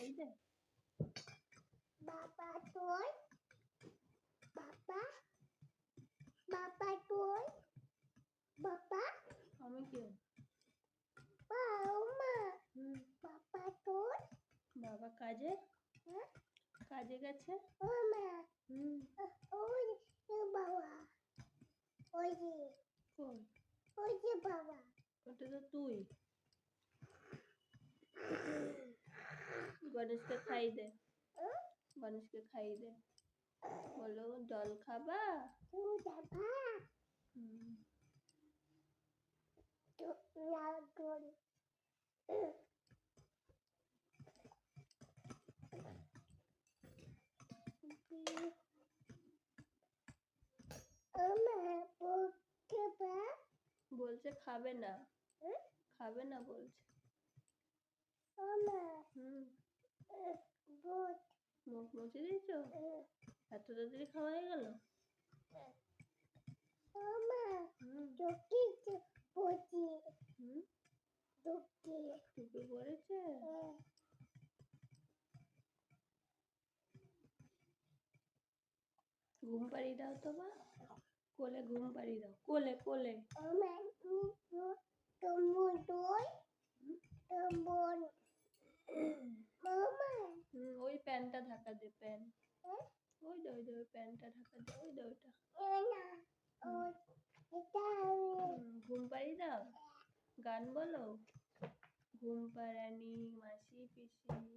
খাই দে। বাবা তুই বাবা বাবা তুই বাবা আমি কে? বাবা হুম, বাবা তুই বাবা কাজে হ্যাঁ কাজে গেছে। মামা হুম, ওই বাবা ওই যে কই? বাবা ওটা তো তুই। গণেশকে খাই দে, গণেশকে খাই দে। বলো জল খাবা? তুই বাবা হুম, তুই লাগুন মামা বলতে বা বলছে খাবে না, খাবে না বলছে। মামা হুম, বল মুখ মুছে দিয়েছো? এত তাড়াতাড়ি খাওয়া হয়ে গেল? মামা হুম, চকি পড়ছি হুম, চকি টুপি পড়েছে। ঘুম পাড়িয়ে দাও তো মা, কোলে ঘুম পাড়িয়ে দাও, কোলে কোলে। মামা তোমার তুই তোমার মামা ওই প্যান্টটা ঢাকা দে, প্যান্ট। ওই দে ওই দে ওই প্যান্টটা ঢাকা দে, ওই দে ওইটা। ঘুম পাড়িয়ে দাও, গান বলো। ঘুম পাড়ানি মাসি পিসি